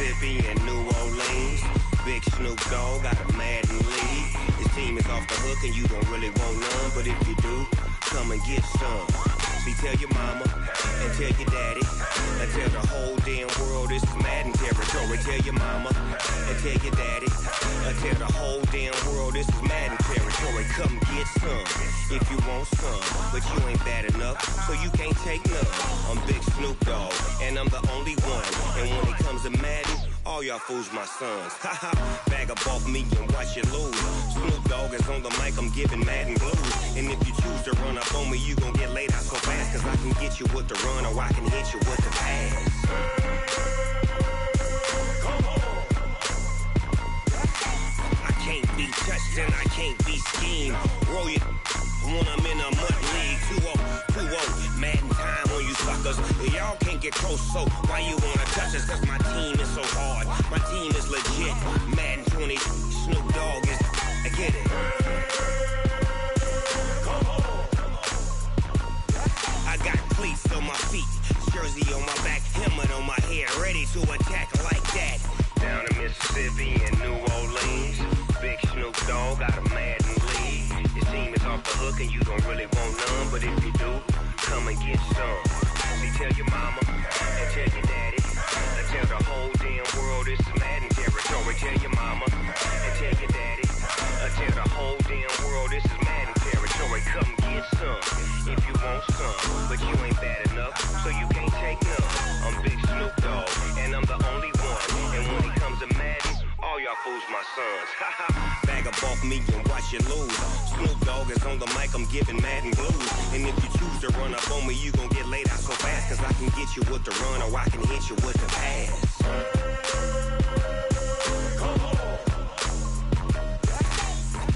Mississippi and New Orleans. Big Snoop Dogg got a Madden league. His team is off the hook and you don't really want none, but if you do, come and get some. See, tell your mama and tell your daddy and tell the whole damn world this is Madden territory. Tell your mama and tell your daddy and tell the whole damn world this is Madden territory. Come get some if you want some, but you ain't bad enough, so you can't take none. I'm Big Snoop Dogg and I'm the only one, and when it comes to Madden, all y'all fools my sons. Haha, bag up off me and watch you lose. Snoop Dogg is on the mic, I'm giving Madden blues. And if you choose to run up on me, you gon' get laid out so fast, cause I can get you with the run or I can hit you with the pass. Come on. I can't be touched and I can't be schemed. Roll it when I'm in a mud league. 2-0, Madden time on you suckers. Y'all can't get close, so why you wanna touch us? Cause my team is so hard, my team is legit. Madden 20, Snoop Dogg is, I get it. Come on. I got cleats on my feet, jersey on my back, helmet on my head, ready to attack like that. Down in Mississippi and New Orleans, Big Snoop Dogg got a Madden league. His team is off the hook and you don't really want none, but if you do, come and get some. See, tell your mama and tell your daddy and tell the whole damn world this is Madden territory. Tell your mama and tell your daddy and tell the whole damn world this is Madden territory. Come get some if you want some, but you ain't bad enough, so you can't take none. I'm Big Snoop Dogg and I'm the only one, and when it comes to Madden, all y'all fools my sons. Bag up off me and watch you lose. Snoop Dogg is on the mic, I'm giving Madden blues. And if you choose to run up on me, you gon' get laid out so fast, cause I can get you with the run or I can hit you with the pass. Come on.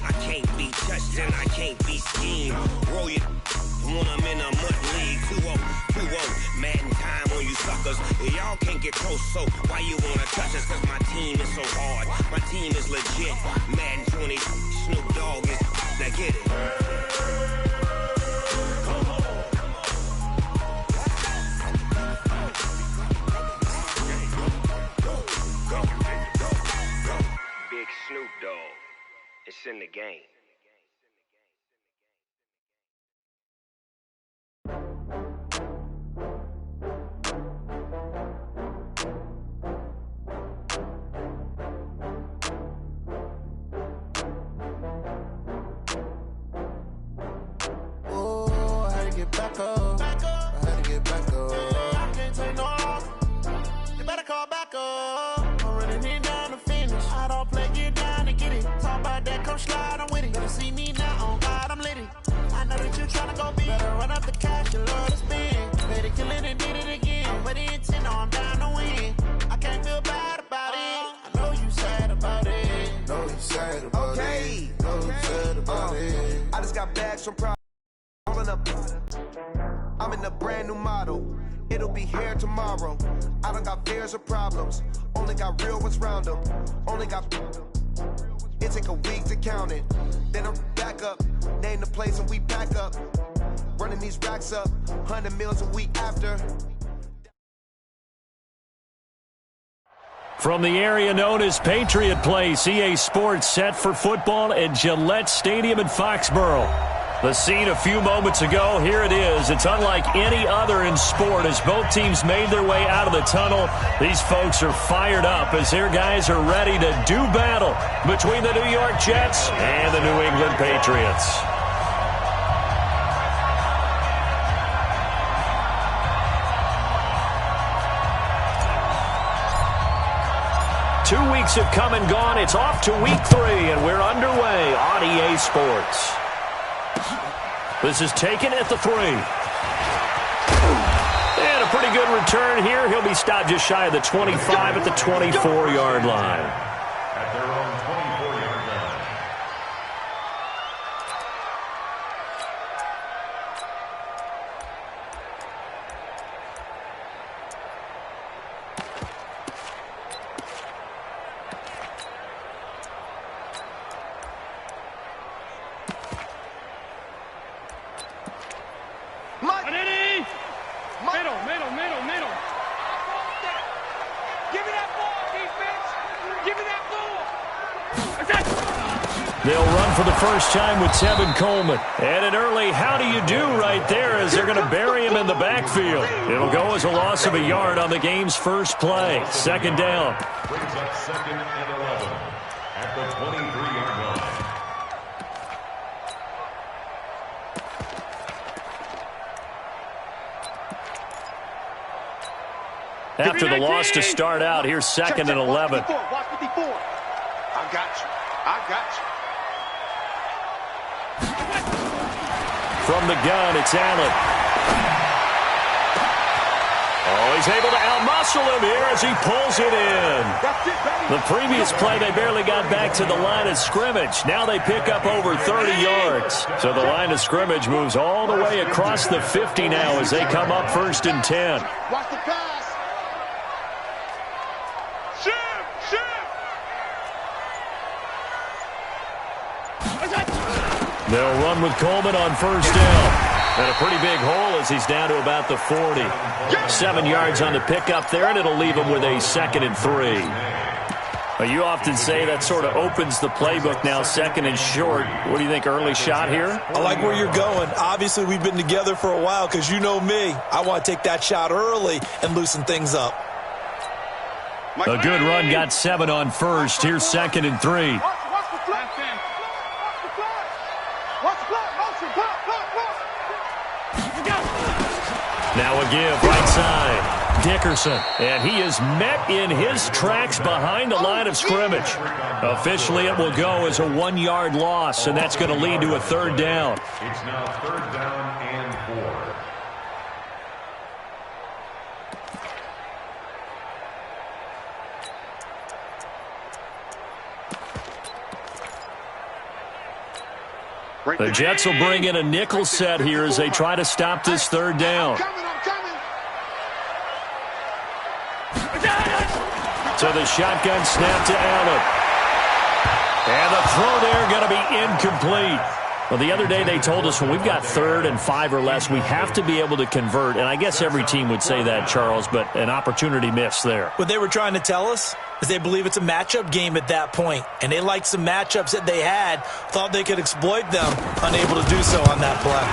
I can't be touched and I can't be schemed. Roll it when I'm in a mud league. 2-0, Madden time on you suckers. Y'all can't get close, so why you wanna touch us? Cause my team is so hard, my team is legit. Madden 20, Snoop Dogg is, now get it. Come on. Go. Big Snoop Dogg, it's in the game. Back up. I had to get back up. I can't take no loss. You better call back up. I'm running it down to finish. I don't play, get down to get it. Talk about that, come slide, I'm with it. Better see me now, on God, I'm lit it. I know that you tryna go big. Better run up the cash, you love to spend. Better kill it and did it again. But the intent, no, I'm down to win. I can't feel bad about it. I know you sad about it. Know you sad about it. Know you sad about it. I just got bags from Pride. I'm in a brand new model. It'll be here tomorrow. I don't got fears or problems. Only got real ones round them. Only got. It take a week to count it. Then I'm back up. Name the place and we pack up. Running these racks up. 100 meals a week after. From the area known as Patriot Place, EA Sports set for football at Gillette Stadium in Foxborough. The scene a few moments ago, here it is. It's unlike any other in sport as both teams made their way out of the tunnel. These folks are fired up as their guys are ready to do battle between the New York Jets and the New England Patriots. Two weeks have come and gone. It's off to week 3, and we're underway on EA Sports. This is taken at the 3. And a pretty good return here. He'll be stopped just shy of the 25 at the 24-yard line. At their own 24-yard line. Middle. Give me that ball, D. for the first time with Tevin Coleman. And an early how do you do right there as they're going to bury him in the backfield. It'll go as a loss of a yard on the game's first play. Second down. Brings up 2nd and 11 at the 23-yard line. After the loss to start out, here's 2nd and 11. Watch 54. I got you. From the gun, it's Allen. Oh, he's able to outmuscle him here as he pulls it in. The previous play, they barely got back to the line of scrimmage. Now they pick up over 30 yards. So the line of scrimmage moves all the way across the 50 now as they come up 1st and 10. Watch the pass. They'll run with Coleman on 1st down. And a pretty big hole as he's down to about the 40. 7 yards on the pickup there, and it'll leave him with a 2nd and 3. Well, you often say that sort of opens the playbook now, 2nd and short. What do you think, early shot here? I like where you're going. Obviously, we've been together for a while because you know me. I want to take that shot early and loosen things up. A good run got 7 on 1st. Here's 2nd and 3. Now a give, right side. Dickerson. And he is met in his tracks behind the line of scrimmage. Officially, it will go as a 1-yard loss, and that's going to lead to a 3rd down. It's now 3rd down and 4. The Jets will bring in a nickel set here as they try to stop this 3rd down. So the shotgun snap to Allen. And the throw there going to be incomplete. Well, the other day they told us when we've got 3rd and 5 or less, we have to be able to convert. And I guess every team would say that, Charles, but an opportunity missed there. What they were trying to tell us is they believe it's a matchup game at that point. And they liked some matchups that they had, thought they could exploit them, unable to do so on that play.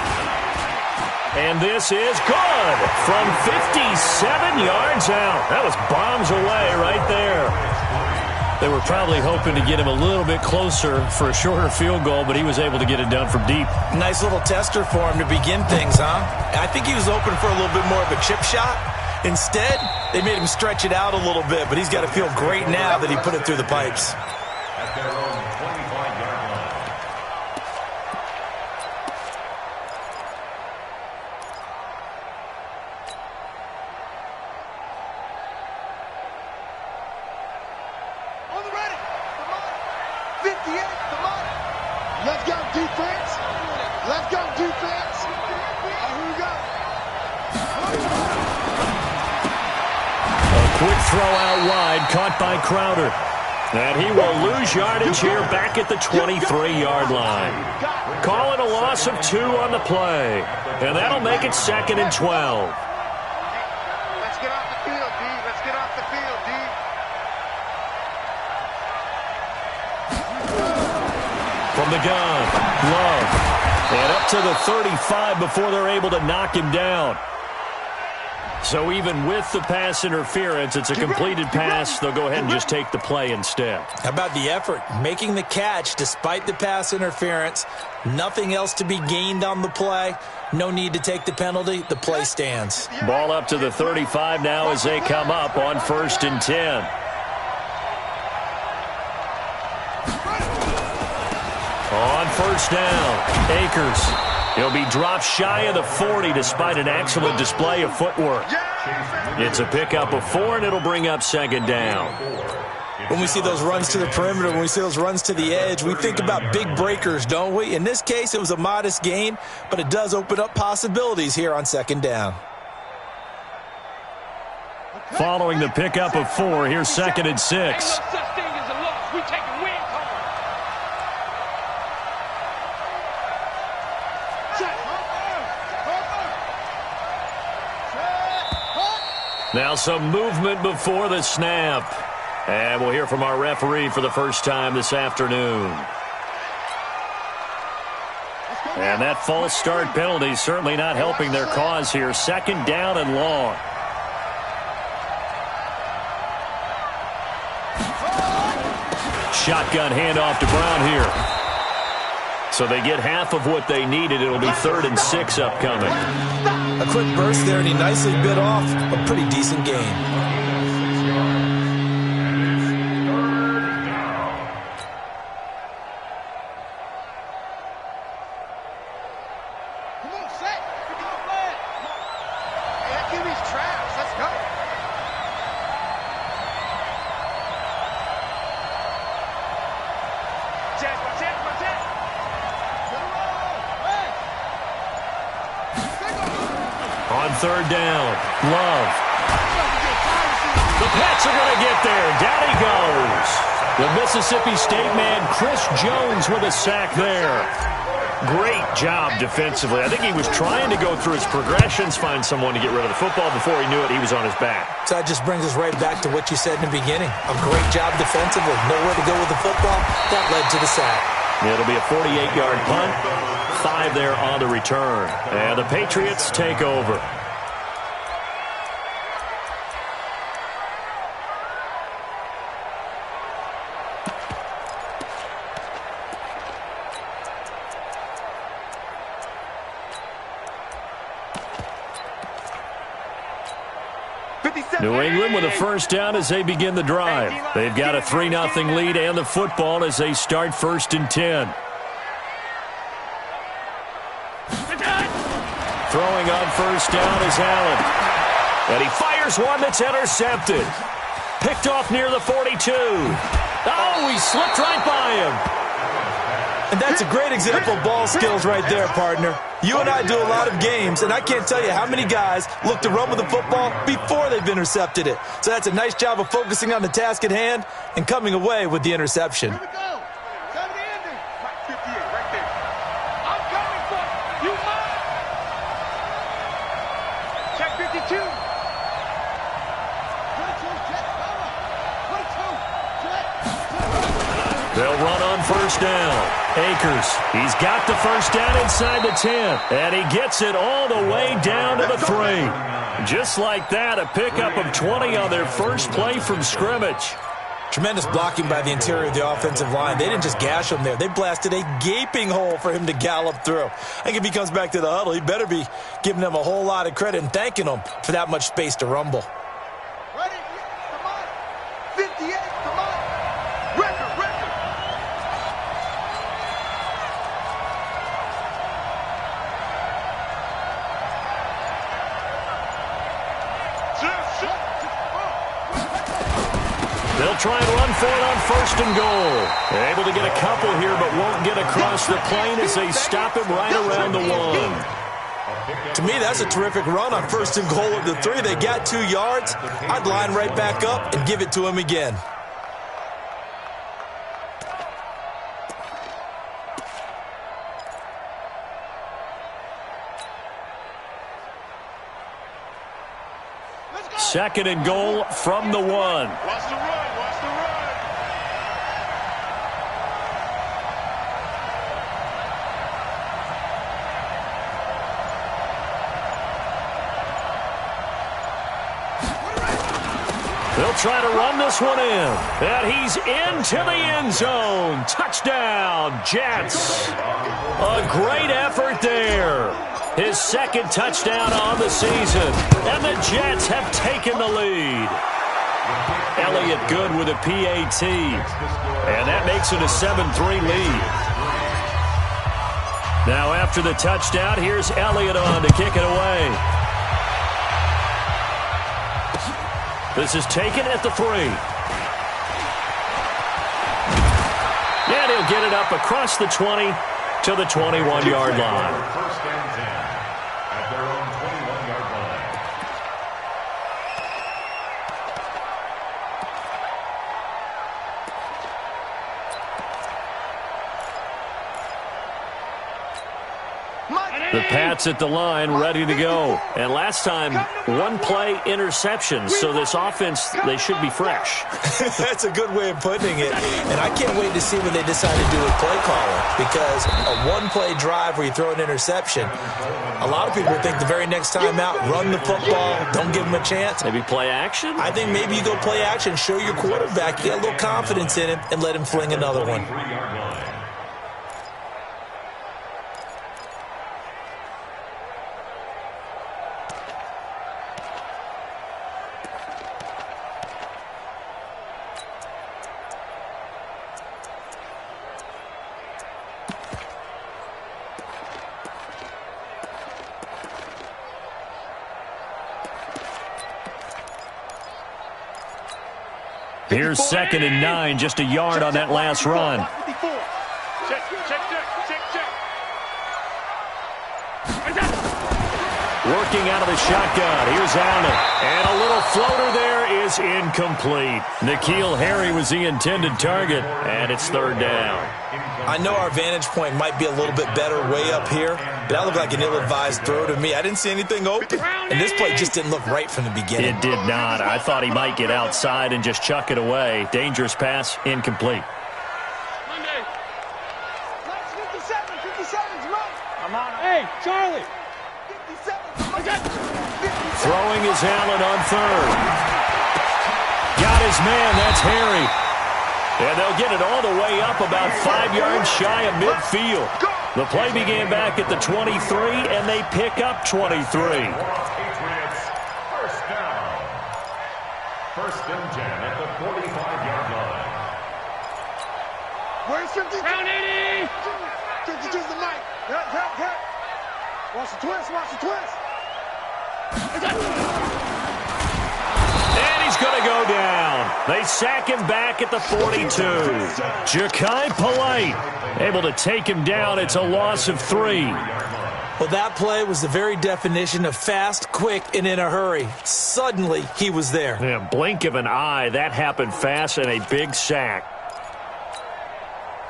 And this is good from 57 yards out. That was bombs away right there. They were probably hoping to get him a little bit closer for a shorter field goal, but he was able to get it done from deep. Nice little tester for him to begin things, huh? I think he was open for a little bit more of a chip shot. Instead, they made him stretch it out a little bit, but he's got to feel great now that he put it through the pipes. At their own 25-yard line. On the ready. 58, come on. Let's go, defense. Let's go, defense. Here we go. A quick throw out wide, caught by Crowder. And he will lose yardage here back at the 23-yard line. Call it a loss of 2 on the play. And that'll make it 2nd and 12. Let's get off the field, D. Let's get off the field, D. From the gun, Love. And up to the 35 before they're able to knock him down. So even with the pass interference, it's a completed pass. They'll go ahead and just take the play instead. How about the effort? Making the catch despite the pass interference. Nothing else to be gained on the play. No need to take the penalty. The play stands. Ball up to the 35 now as they come up on 1st and 10. On 1st down, Akers. He'll be dropped shy of the 40 despite an excellent display of footwork. It's a pickup of 4, and it'll bring up 2nd down. When we see those runs to the perimeter, when we see those runs to the edge, we think about big breakers, don't we? In this case, it was a modest gain, but it does open up possibilities here on 2nd down. Following the pickup of 4, here's 2nd and 6. Now some movement before the snap. And we'll hear from our referee for the first time this afternoon. And that false start penalty certainly not helping their cause here. 2nd down and long. Shotgun handoff to Brown here. So they get half of what they needed. It'll be 3rd and 6 upcoming. A quick burst there, and he nicely bit off a pretty decent gain. On 3rd down, Love. The Pats are going to get there. Down he goes. The Mississippi State man, Chris Jones, with a sack there. Great job defensively. I think he was trying to go through his progressions, find someone to get rid of the football. Before he knew it, he was on his back. So that just brings us right back to what you said in the beginning. A great job defensively. Nowhere to go with the football. That led to the sack. It'll be a 48-yard punt. 5 there on the return. And the Patriots take over. New England with a 1st down as they begin the drive. They've got a 3-0 lead and the football as they start 1st and 10. Throwing on 1st down is Allen. And he fires one that's intercepted. Picked off near the 42. Oh, he slipped right by him. And that's a great example of ball skills right there, partner. You and I do a lot of games, and I can't tell you how many guys look to run with the football before they've intercepted it. So that's a nice job of focusing on the task at hand and coming away with the interception. Here we go. Come to the ending. 58 right there. I'm coming for you. Mine. Check 52. 22, check. 22, check. They'll run on 1st down. Akers, he's got the 1st down inside the 10, and he gets it all the way down to the 3. Just like that, a pickup of 20 on their first play from scrimmage. Tremendous blocking by the interior of the offensive line. They didn't just gash him there. They blasted a gaping hole for him to gallop through. I think if he comes back to the huddle, he better be giving them a whole lot of credit and thanking them for that much space to rumble. Ready? Come on. 58. Come on. Record. They'll try and run for it on 1st and goal. They're able to get a couple here, but won't get across the plane as they stop him right around the 1. To me, that's a terrific run on 1st and goal of the 3. They got 2 yards. I'd line right back up and give it to him again. Second and goal from the 1. Watch the run. Watch the run. They'll try to run this one in. And he's into the end zone. Touchdown, Jets. A great effort there. His 2nd touchdown on the season. And the Jets have taken the lead. Elliott good with a PAT. And that makes it a 7-3 lead. Now after the touchdown, here's Elliott on to kick it away. This is taken at the 3. And he'll get it up across the 20 to the 21-yard line. 1st and 10 at their own 21-yard line. Mike. The Pats at the line, ready to go. And last time, one-play interception. So this offense, they should be fresh. That's a good way of putting it. And I can't wait to see what they decide to do with play calling. Because a one-play drive where you throw an interception, a lot of people think the very next time out, run the football, don't give them a chance. Maybe play action? I think maybe you go play action, show your quarterback, get a little confidence in him, and let him fling another one. Here's 2nd and 9, just a yard on that last run. Working out of the shotgun. Here's Allen. And a little floater there is incomplete. N'Keal Harry was the intended target, and it's 3rd down. I know our vantage point might be a little bit better way up here, but that looked like an ill-advised throw to me. I didn't see anything open, and this play just didn't look right from the beginning. It did not. I thought he might get outside and just chuck it away. Dangerous pass, incomplete. Monday. 57's right. I'm on. Hey, Charlie. 57. Throwing is Allen on 3rd. Got his man. That's Harry. And they'll get it all the way up about 5 yards shy of midfield. The play began back at the 23, and they pick up 23. Patriots, 1st down. 1st and 10 at the 45-yard line. Where's 50? Round 80. 52's the mic. Help. Watch the twist. And he's going to go down. They sack him back at the 42. Ja'Kai Polite able to take him down. It's a loss of 3. Well, that play was the very definition of fast, quick, and in a hurry. Suddenly, he was there. Yeah, blink of an eye. That happened fast and a big sack.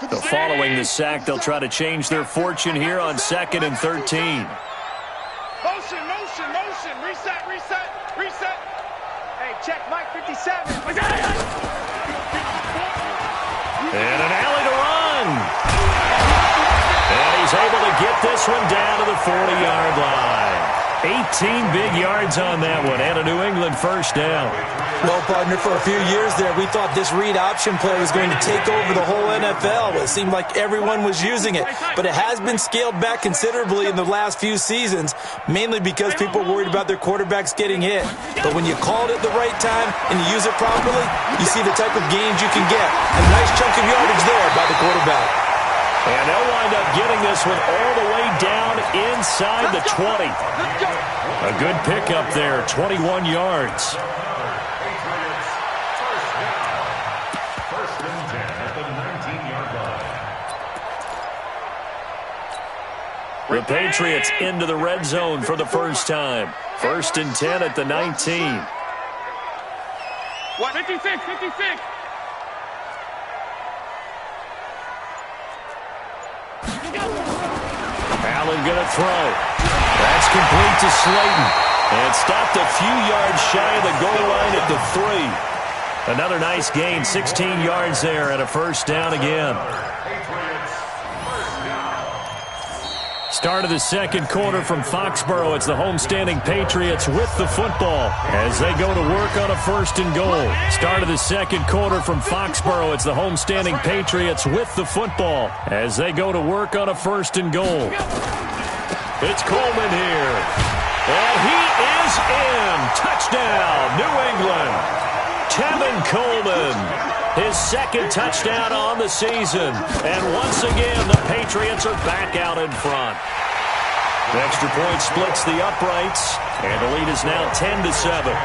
So following the sack, they'll try to change their fortune here on 2nd and 13. Motion. Reset. Hey, check Mike 57. And an alley to run. And he's able to get this one down to the 40-yard line. 18 big yards on that one, and a New England 1st down. Well, partner, for a few years there, we thought this read option play was going to take over the whole NFL. It seemed like everyone was using it, but it has been scaled back considerably in the last few seasons, mainly because people worried about their quarterbacks getting hit. But when you call it at the right time and you use it properly, you see the type of gains you can get. A nice chunk of yardage there by the quarterback. And they'll wind up getting this one all the way down inside the 20. A good pickup there, 21 yards. The Patriots into the red zone for the first time. 1st and 10 at the 19. What? 56. Allen gonna throw. That's complete to Slayton. And stopped a few yards shy of the goal line at the 3. Another nice gain, 16 yards there, and a 1st down again. Start of the 2nd quarter from Foxborough. It's the homestanding Patriots with the football as they go to work on a 1st and goal. Start of the 2nd quarter from Foxborough. It's the homestanding Patriots with the football as they go to work on a 1st and goal. It's Coleman here. And he is in. Touchdown, New England. Tevin Coleman. His 2nd touchdown on the season. And once again, the Patriots are back out in front. The extra point splits the uprights, and the lead is now 10-7.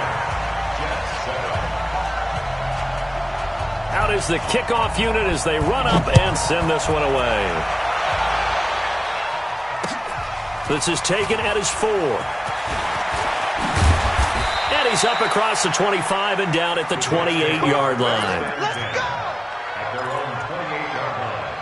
Out is the kickoff unit as they run up and send this one away. This is taken at his 4. And he's up across the 25 and down at the 28-yard line. Let's go! At their own 28-yard line.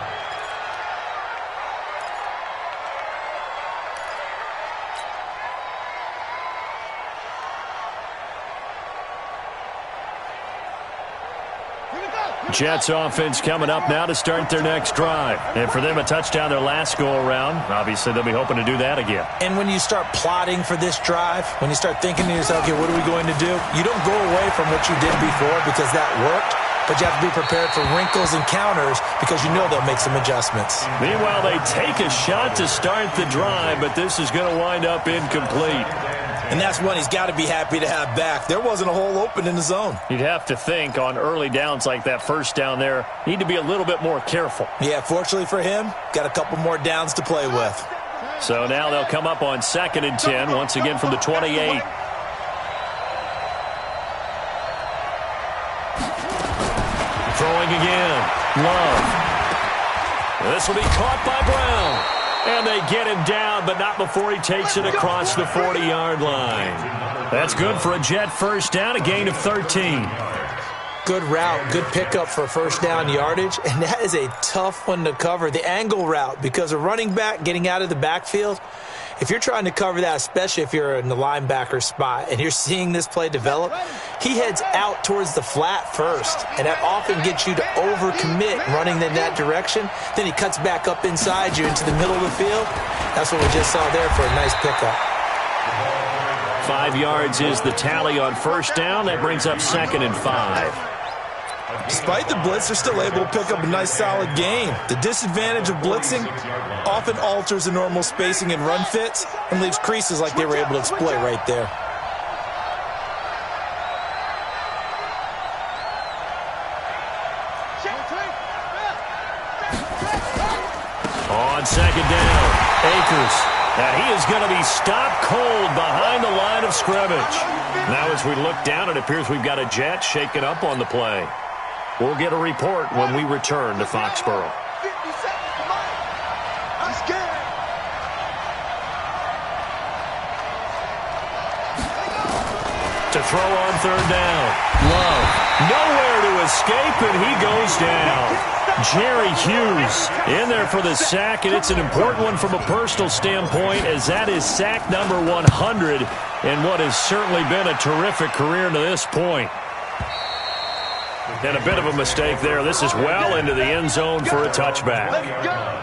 Jets offense coming up now to start their next drive. And for them, a touchdown their last go-around. Obviously, they'll be hoping to do that again. And when you start plotting for this drive, when you start thinking to yourself, okay, what are we going to do? You don't go away from what you did before because that worked. But you have to be prepared for wrinkles and counters because you know they'll make some adjustments. Meanwhile, they take a shot to start the drive, but this is going to wind up incomplete. And that's one he's got to be happy to have back. There wasn't a hole open in the zone. You'd have to think on early downs like that first down there, need to be a little bit more careful. Yeah, fortunately for him, got a couple more downs to play with. So now they'll come up on 2nd and 10, once again from the 28. Throwing again. Love. This will be caught by Brown. And they get him down, but not before he takes it across the 40-yard line. That's good for a Jet first down, a gain of 13. Good route, good pickup for first down yardage, and that is a tough one to cover, the angle route, because a running back getting out of the backfield, if you're trying to cover that, especially if you're in the linebacker spot and you're seeing this play develop, he heads out towards the flat first, and that often gets you to overcommit running in that direction. Then he cuts back up inside you into the middle of the field. That's what we just saw there for a nice pickup. 5 yards is the tally on first down. That brings up 2nd and 5. Despite the blitz, they're still able to pick up a nice solid gain. The disadvantage of blitzing often alters the normal spacing and run fits and leaves creases like they were able to exploit right there. On 2nd down, Akers. And he is going to be stopped cold behind the line of scrimmage. Now as we look down, it appears we've got a Jet shaken up on the play. We'll get a report when we return to Foxborough. 50 seconds, come on. I'm scared. To throw on 3rd down. Love. Nowhere to escape, and he goes down. Jerry Hughes in there for the sack, and it's an important one from a personal standpoint, as that is sack number 100 in what has certainly been a terrific career to this point. And a bit of a mistake there. This is well into the end zone for a touchback. Let's go.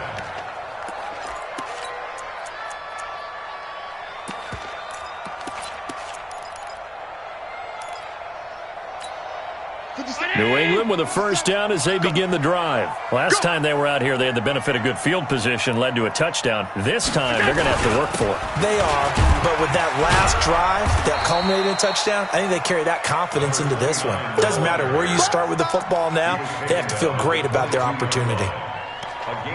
New England with a first down as they begin the drive. Last time they were out here, they had the benefit of good field position, led to a touchdown. This time, they're going to have to work for it. They are, but with that last drive, that culminated in a touchdown, I think they carry that confidence into this one. It doesn't matter where you start with the football now, they have to feel great about their opportunity.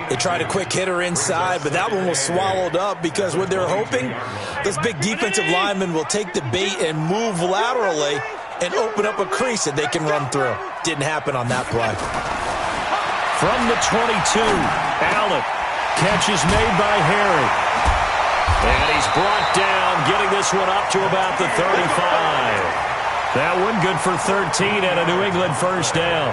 They tried a quick hitter inside, but that one was swallowed up because what they're hoping, those big defensive linemen will take the bait and move laterally and open up a crease that they can run through. Didn't happen on that play. From the 22, Allen. Catch is made by Harry. And he's brought down, getting this one up to about the 35. That one good for 13 and a New England first down.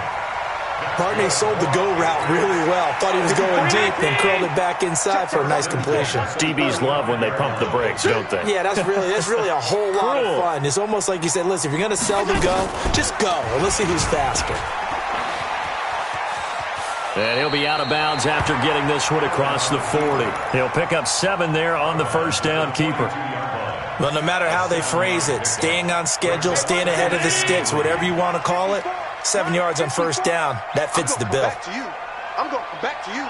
Partney sold the go route really well. Thought he was going deep and curled it back inside for a nice completion. DBs love when they pump the brakes, don't they? Yeah, that's really a whole lot of fun. It's almost like you said, listen, if you're going to sell the go, just go. And let's see who's faster. And he'll be out of bounds after getting this one across the 40. He'll pick up 7 there on the first down keeper. Well, no matter how they phrase it, staying on schedule, staying ahead of the sticks, whatever you want to call it, 7 yards on first down, that fits the bill. Back to you. I'm going back to you.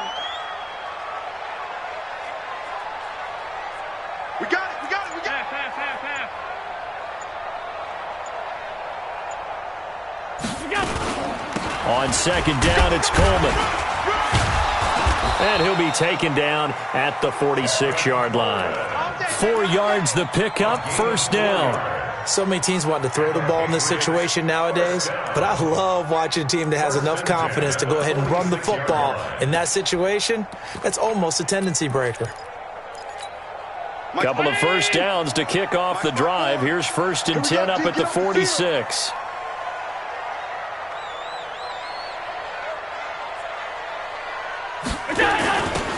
We got it. We got it. We got it. On 2nd down, it's Coleman. And he'll be taken down at the 46-yard line. 4 yards the pickup, first down. So many teams want to throw the ball in this situation nowadays, but I love watching a team that has enough confidence to go ahead and run the football in that situation. That's almost a tendency breaker. Couple of first downs to kick off the drive. Here's 1st and 10 up at the 46.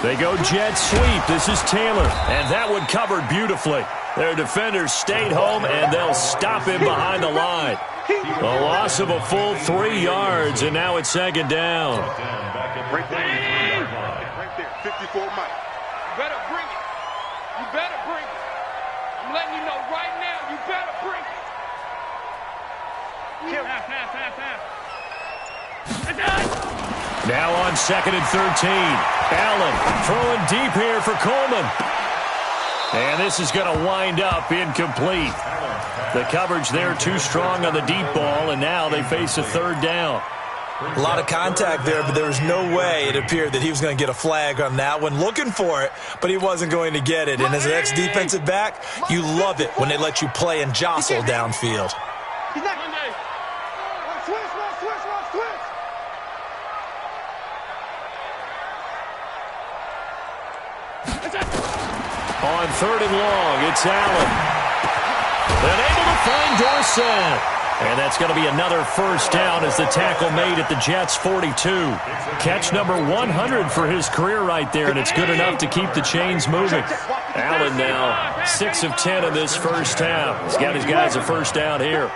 They go jet sweep. This is Taylor, and that one covered beautifully. Their defenders stayed home, and they'll stop him behind the line. A loss of a full 3 yards, and now it's second down. Right there, 54 Mike. You better bring it. You better bring it. I'm letting you know right now, you better bring it. Now on 2nd and 13. Allen throwing deep here for Coleman. And this is going to wind up incomplete. The coverage there too strong on the deep ball, and now they face a 3rd down. A lot of contact there, but there was no way it appeared that he was going to get a flag on that one. Looking for it, but he wasn't going to get it. And as an ex-defensive back, you love it when they let you play and jostle downfield. On 3rd and long, it's Allen. And able to find Dorsett. And that's going to be another first down as the tackle made at the Jets' 42. Catch number 100 for his career right there, and it's good enough to keep the chains moving. Allen now 6 of 10 in this first half. He's got his guys a first down here.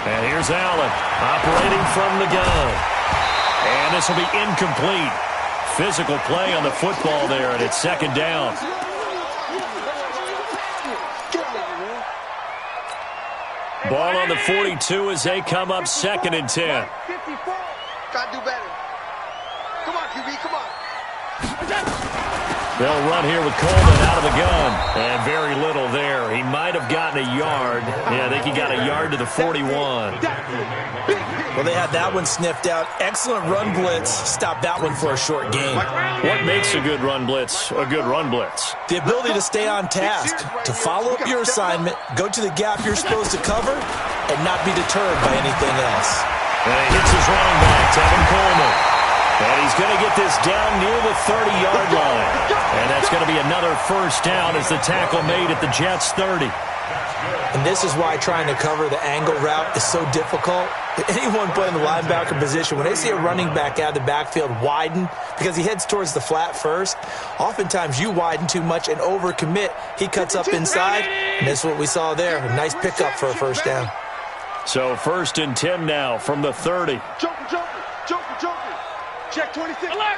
And here's Allen operating from the gun. And this will be incomplete. Physical play on the football there, and it's second down. Ball on the 42 as they come up 2nd and 10. Gotta do better. Come on, QB, come on. They'll run here with Coleman out of the gun. And very little there. He might have gotten a yard. Yeah, I think he got a yard to the 41. Well, they had that one sniffed out. Excellent run blitz. Stopped that one for a short gain. What makes a good run blitz a good run blitz? The ability to stay on task, to follow up your assignment, go to the gap you're supposed to cover, and not be deterred by anything else. And he hits his running back, Tevin Coleman. And he's going to get this down near the 30-yard line. And that's going to be another first down as the tackle made at the Jets' 30. And this is why trying to cover the angle route is so difficult. Anyone playing the linebacker position, when they see a running back out of the backfield widen, because he heads towards the flat first, oftentimes you widen too much and overcommit. He cuts up inside, and that's what we saw there. A nice pickup for a first down. So 1st and 10 now from the 30. Joker. Check 26. Alert.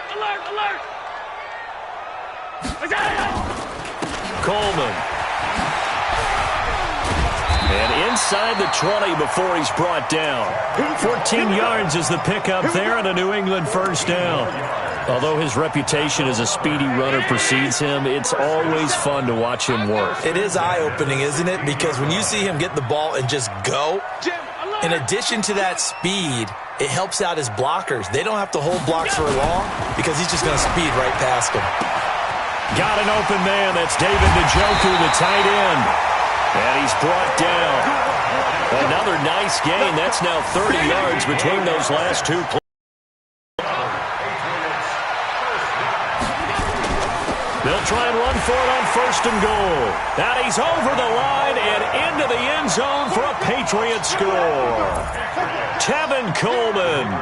Coleman. And inside the 20 before he's brought down. 14 yards is the pickup there and a New England first down. Although his reputation as a speedy runner precedes him, it's always fun to watch him work. It is eye-opening, isn't it? Because when you see him get the ball and just go, in addition to that speed, it helps out his blockers. They don't have to hold blocks for long because he's just going to speed right past them. Got an open man. That's David Njoku, the tight end. And he's brought down. Another nice gain. That's now 30 yards between those last two plays. They'll try and run for it on 1st and goal. And he's over the line and into the end zone for a Patriot score. Tevin Coleman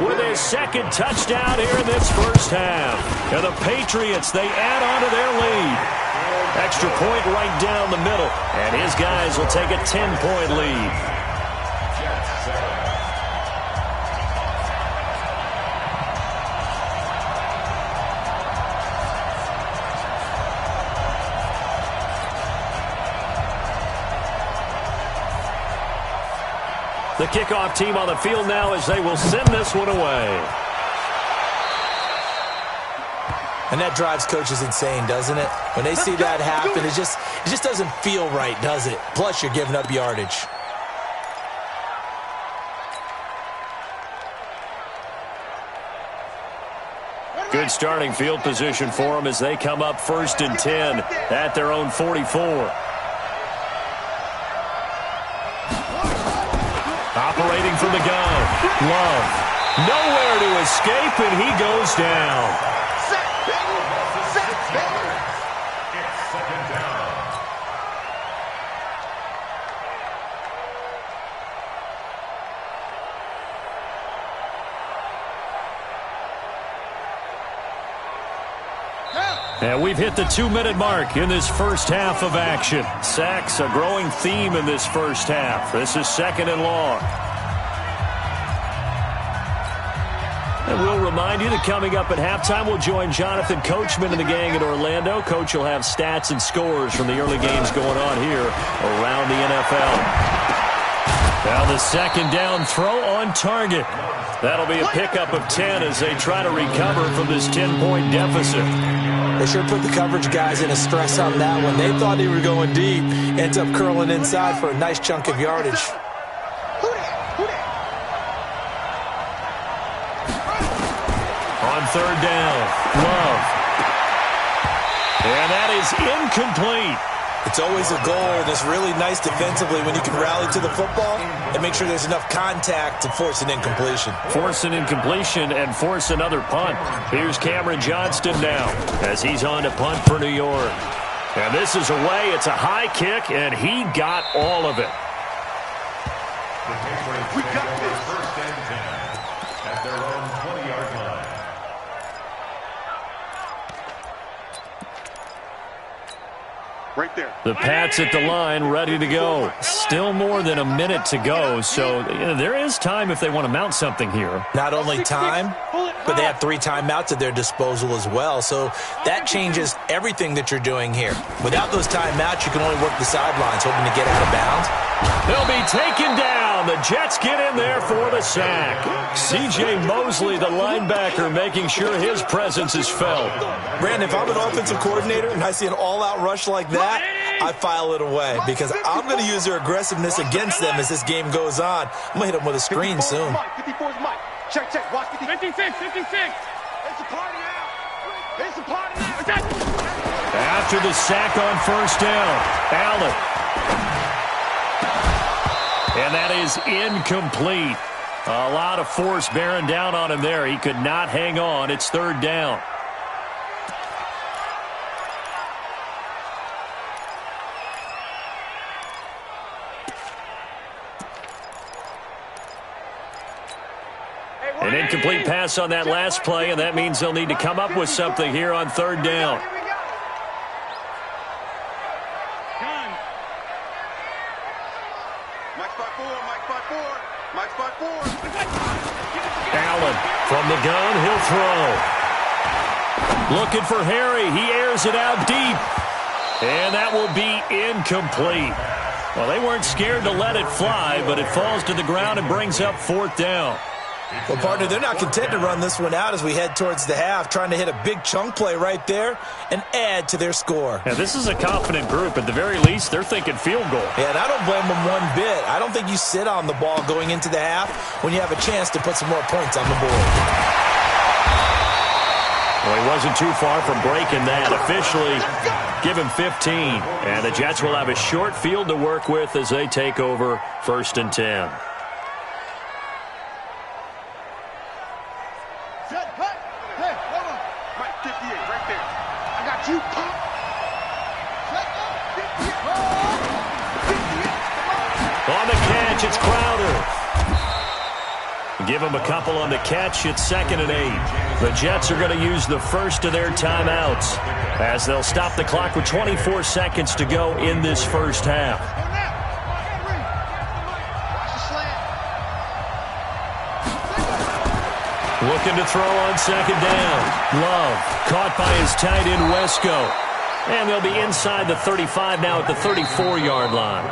with his 2nd touchdown here in this first half. And the Patriots, they add on to their lead. Extra point right down the middle. And his guys will take a 10-point lead. The kickoff team on the field now as they will send this one away. And that drives coaches insane, doesn't it? When they see that happen, it just doesn't feel right, does it? Plus, you're giving up yardage. Good starting field position for them as they come up 1st and 10 at their own 44. Operating from the gun. Love. Nowhere to escape, and he goes down. It's second down. Now, And we've hit the 2-minute mark in this first half of action. Sacks, a growing theme in this first half. This is 2nd and long. And we'll remind you that coming up at halftime, we'll join Jonathan Coachman and the gang in Orlando. Coach will have stats and scores from the early games going on here around the NFL. Now the 2nd down throw on target. That'll be a pickup of 10 as they try to recover from this 10-point deficit. They sure put the coverage guys in a stress on that one. They thought they were going deep. Ends up curling inside for a nice chunk of yardage. On 3rd down, Love. And that is incomplete. It's always a goal, and it's really nice defensively when you can rally to the football and make sure there's enough contact to force an incompletion. Force an incompletion and force another punt. Here's Cameron Johnston now as he's on to punt for New York. And this is away. It's a high kick, and he got all of it. We got this. 1st and 10 at their own 20-yard line. Right there. The Pats at the line, ready to go. Still more than a minute to go, so there is time if they want to mount something here. Not only time, but they have 3 timeouts at their disposal as well, so that changes everything that you're doing here. Without those timeouts, you can only work the sidelines, hoping to get out of bounds. They'll be taken down. The Jets get in there for the sack. C.J. Mosley, the linebacker, making sure his presence is felt. Brandon, if I'm an offensive coordinator and I see an all-out rush like that, I file it away because I'm going to use their aggressiveness against them as this game goes on. I'm going to hit them with a screen soon. 54's Mike. Check. Watch 56. 56. It's a party now. It's a party now. After the sack on 1st down, Allen. And that is incomplete. A lot of force bearing down on him there. He could not hang on. It's 3rd down. An incomplete pass on that last play, and that means they'll need to come up with something here on 3rd down. Allen from the gun, he'll throw. Looking for Harry. He airs it out deep. And that will be incomplete. Well, they weren't scared to let it fly, but it falls to the ground and brings up 4th down. Well, partner, they're not content to run this one out as we head towards the half, trying to hit a big chunk play right there and add to their score. Yeah, this is a confident group. At the very least, they're thinking field goal. Yeah, and I don't blame them one bit. I don't think you sit on the ball going into the half when you have a chance to put some more points on the board. Well, he wasn't too far from breaking that. Officially, give him 15. And the Jets will have a short field to work with as they take over 1st and 10. On the catch, it's Crowder. Give him a couple on the catch. It's 2nd and 8. The Jets are going to use the first of their timeouts as they'll stop the clock with 24 seconds to go in this first half. Looking to throw on 2nd down. Love caught by his tight end Wesco. And they'll be inside the 35 now at the 34-yard line.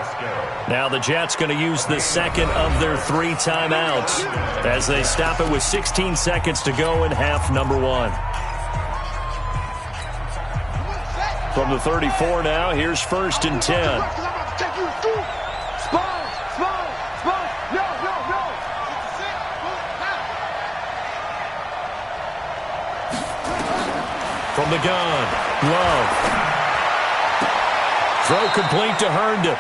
Now the Jets going to use the 2nd of their 3 timeouts as they stop it with 16 seconds to go in half number 1. From the 34 now, here's 1st and 10. From the gun, Love. Throw complete to Herndon.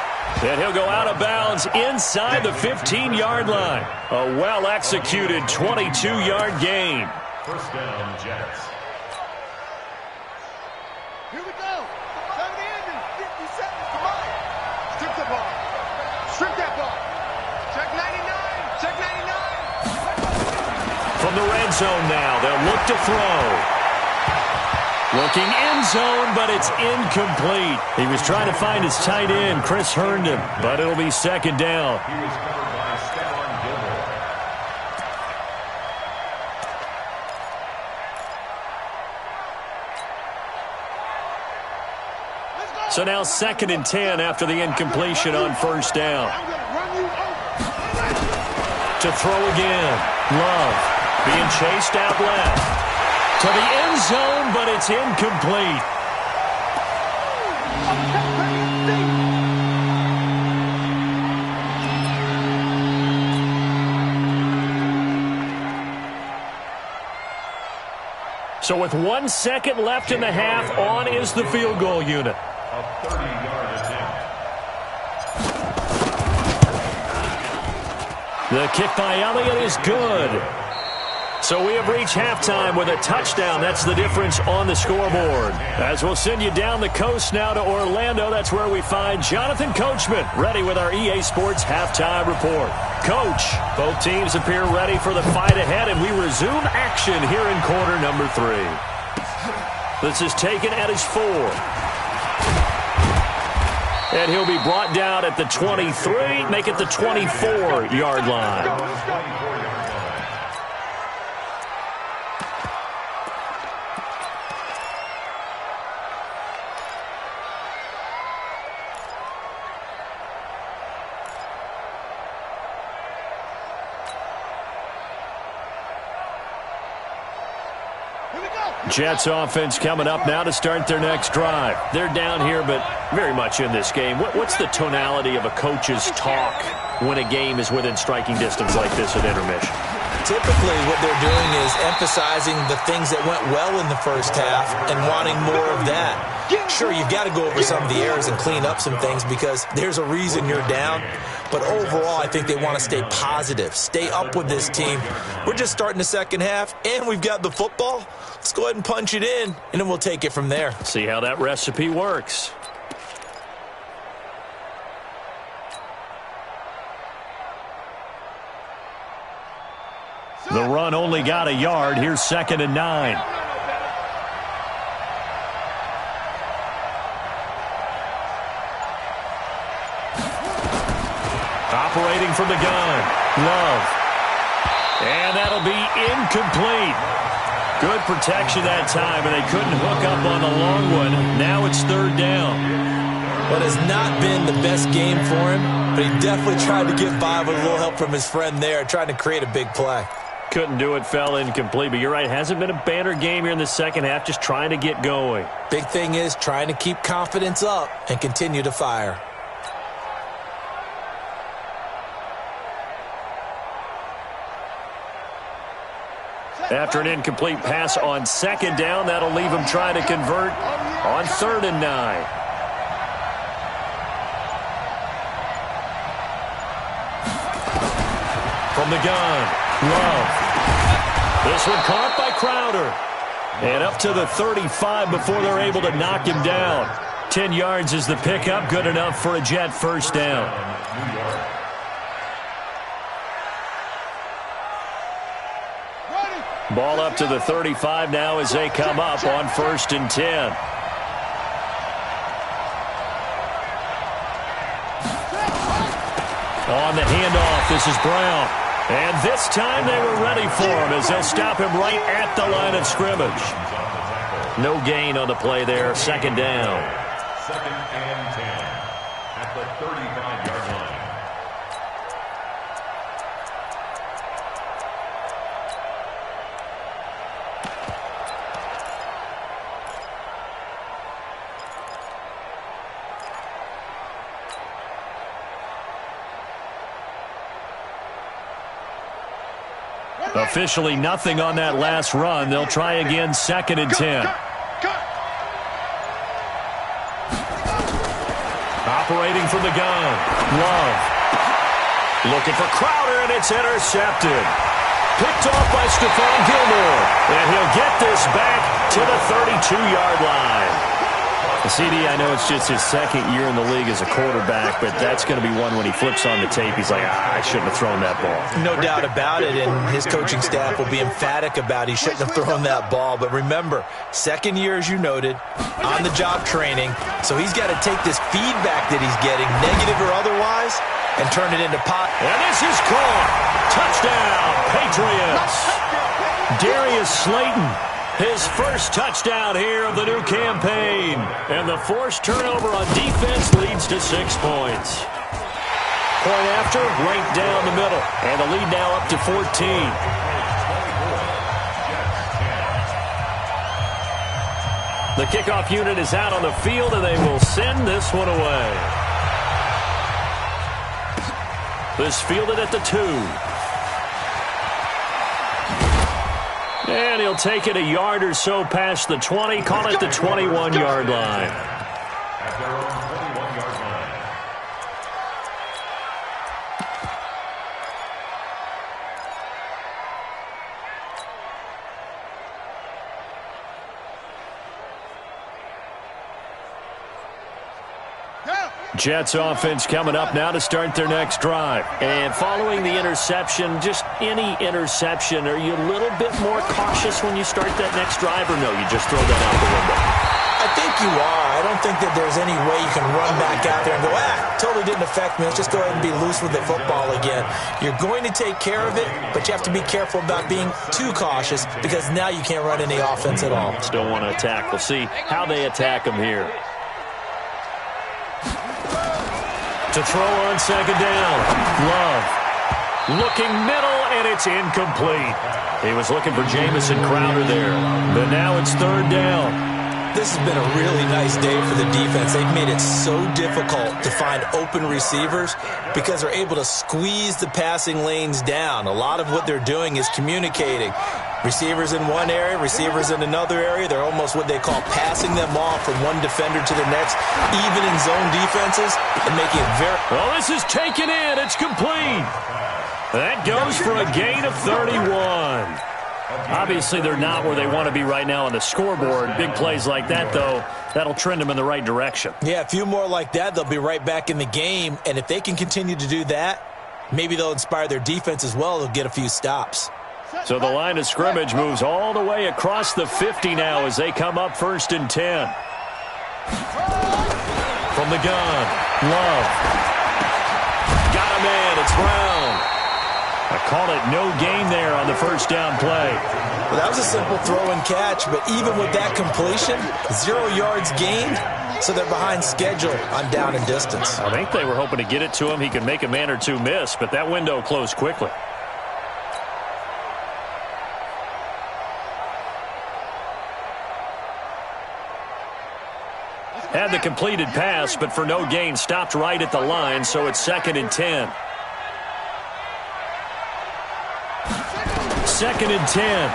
And he'll go out of bounds inside the 15-yard line. A well-executed 22-yard gain. 1st down, Jets. Here we go. 70 ending. 50 seconds. Come on. Strip the ball. Strip that ball. Check 99. Check 99. From the red zone now, they'll look to throw. Looking end zone, but it's incomplete. He was trying to find his tight end, Chris Herndon, but it'll be second down. He was covered by Stephon Gilmore. So now 2nd and 10 after the incompletion on first down. To throw again. Love being chased out left. To the end zone, but it's incomplete. So with 1 second left in the half, on is the field goal unit. A 30-yard attempt. The kick by Elliott is good. So we have reached halftime with a touchdown. That's the difference on the scoreboard. As we'll send you down the coast now to Orlando, that's where we find Jonathan Coachman, ready with our EA Sports halftime report. Coach, both teams appear ready for the fight ahead, and we resume action here in quarter number 3. This is taken at his 4. And he'll be brought down at the 23, make it the 24-yard line. Jets offense coming up now to start their next drive. They're down here, but very much in this game. What's the tonality of a coach's talk when a game is within striking distance like this at intermission? Typically, what they're doing is emphasizing the things that went well in the first half and wanting more of that. Sure, you've got to go over some of the errors and clean up some things because there's a reason you're down. But overall, I think they want to stay positive, stay up with this team. We're just starting the second half, and we've got the football. Let's go ahead and punch it in, and then we'll take it from there. See how that recipe works. The run only got a yard. Here's 2nd and 9. Operating from the gun. Love. And that'll be incomplete. Good protection that time, and they couldn't hook up on the long one. Now it's 3rd down. Well, it has not been the best game for him, but he definitely tried to get by with a little help from his friend there, trying to create a big play. Couldn't do it, fell incomplete. But you're right, it hasn't been a banner game here in the second half, just trying to get going. Big thing is trying to keep confidence up and continue to fire. After an incomplete pass on 2nd down, that'll leave him trying to convert on 3rd and 9. From the gun, Love. This one caught by Crowder. And up to the 35 before they're able to knock him down. 10 yards is the pickup, good enough for a Jet first down. Ball up to the 35 now as they come up on 1st and 10. On the handoff, this is Brown. And this time they were ready for him as they'll stop him right at the line of scrimmage. No gain on the play there, 2nd down. 2nd and 10 at the 35-yard line. Officially nothing on that last run. They'll try again, 2nd and 10. Operating from the gun. Love. Looking for Crowder, and it's intercepted. Picked off by Stephon Gilmore. And he'll get this back to the 32-yard line. CD, I know it's just his second year in the league as a quarterback, but that's going to be one when he flips on the tape, he's like, I shouldn't have thrown that ball. No doubt about it, and his coaching staff will be emphatic about he shouldn't have thrown that ball. But remember, second year, as you noted, on-the-job training, so he's got to take this feedback that he's getting, negative or otherwise, and turn it into pot. And this is caught. Touchdown, Patriots. Darius Slayton. His first touchdown here of the new campaign. And the forced turnover on defense leads to 6 points. Point after, right down the middle. And the lead now up to 14. The kickoff unit is out on the field, and they will send this one away. This fielded at the 2. And he'll take it a yard or so past the 20, call it the 21-yard line. At their own 21-yard line. Jets offense coming up now to start their next drive. And following the interception, just any interception, are you a little bit more cautious when you start that next drive, or no, you just throw that out the window? I think you are. I don't think that there's any way you can run back out there and go, totally didn't affect me. Let's just go ahead and be loose with the football again. You're going to take care of it, but you have to be careful about being too cautious because now you can't run any offense at all. Still want to attack. We'll see how they attack him here. To throw on second down. Love. Looking middle, and it's incomplete. He was looking for Jamison Crowder there. But now it's third down. This has been a really nice day for the defense. They've made it so difficult to find open receivers because they're able to squeeze the passing lanes down. A lot of what they're doing is communicating. Receivers in one area, receivers in another area. They're almost what they call passing them off from one defender to the next, even in zone defenses, and making it very... Well, this is taken in. It's complete. That goes for a gain of 31. Obviously, they're not where they want to be right now on the scoreboard. Big plays like that, though, that'll trend them in the right direction. Yeah, a few more like that, they'll be right back in the game. And if they can continue to do that, maybe they'll inspire their defense as well. They'll get a few stops. So the line of scrimmage moves all the way across the 50 now as they come up 1st and 10. From the gun, Love. Got a man, it's Brown. I call it no gain there on the first down play. Well, that was a simple throw and catch, but even with that completion, 0 yards gained, so they're behind schedule on down and distance. I think they were hoping to get it to him. He could make a man or two miss, but that window closed quickly. Had the completed pass, but for no gain, stopped right at the line, so it's 2nd and 10. 2nd and 10.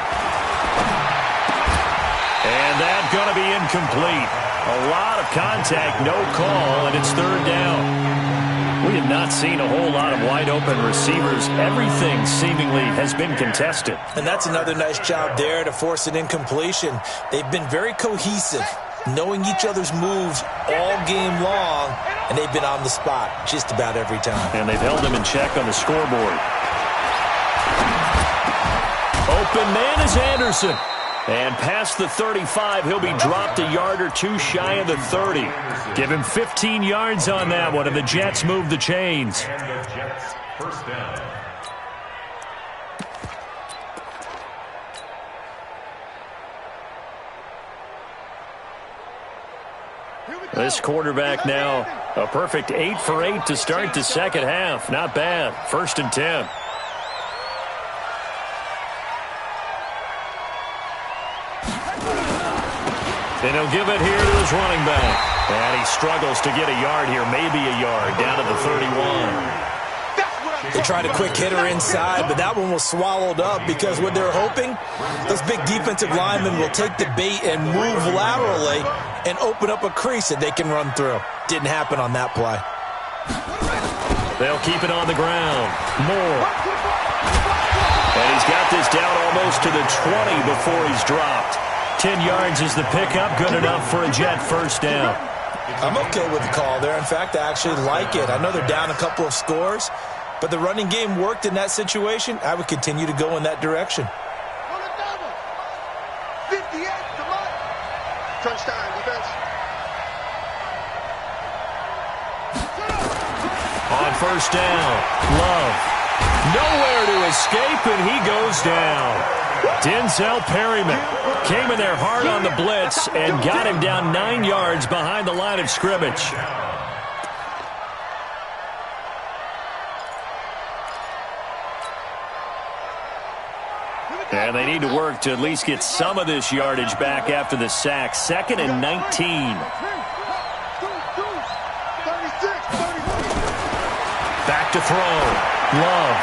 And that's going to be incomplete. A lot of contact, no call, and it's 3rd down. We have not seen a whole lot of wide-open receivers. Everything seemingly has been contested. And that's another nice job there to force an incompletion. They've been very cohesive, knowing each other's moves all game long, and they've been on the spot just about every time. And they've held them in check on the scoreboard. Open man is Anderson. And past the 35, he'll be dropped a yard or two shy of the 30. Give him 15 yards on that one, and the Jets move the chains. And the Jets, first down. This quarterback now, a perfect 8 for 8 to start the second half. Not bad. 1st and 10. And he'll give it here to his running back. And he struggles to get a yard here, maybe a yard, down to the 31. They tried a quick hitter inside, but that one was swallowed up because what they're hoping, those big defensive linemen will take the bait and move laterally and open up a crease that they can run through. Didn't happen on that play. They'll keep it on the ground. Moore. And he's got this down almost to the 20 before he's dropped. 10 yards is the pickup. Good enough for a Jet first down. I'm okay with the call there. In fact, I actually like it. I know they're down a couple of scores, but the running game worked in that situation. I would continue to go in that direction. 58, come on. Crunch time, defense. On first down, Love. Nowhere to escape, and he goes down. Denzel Perryman came in there hard on the blitz and got him down 9 yards behind the line of scrimmage. And they need to work to at least get some of this yardage back after the sack. 2nd and 19. Back to throw. Love.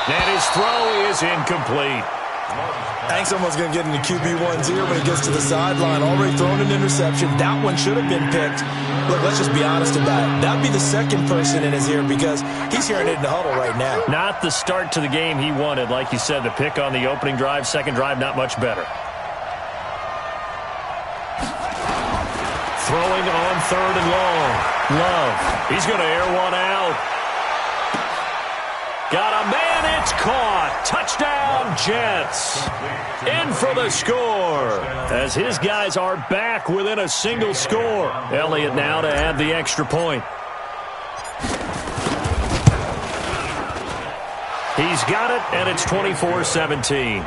And his throw is incomplete. I think someone's going to get into QB1's ear when he gets to the sideline. Already thrown an interception. That one should have been picked. Look, let's just be honest about it. That would be the second person in his ear because he's hearing it in the huddle right now. Not the start to the game he wanted. Like you said, the pick on the opening drive, second drive, not much better. Throwing on 3rd and long. Love. He's going to air one out. Got a man, it's caught. Touchdown, Jets. In for the score. As his guys are back within a single score. Elliott now to add the extra point. He's got it, and it's 24-17.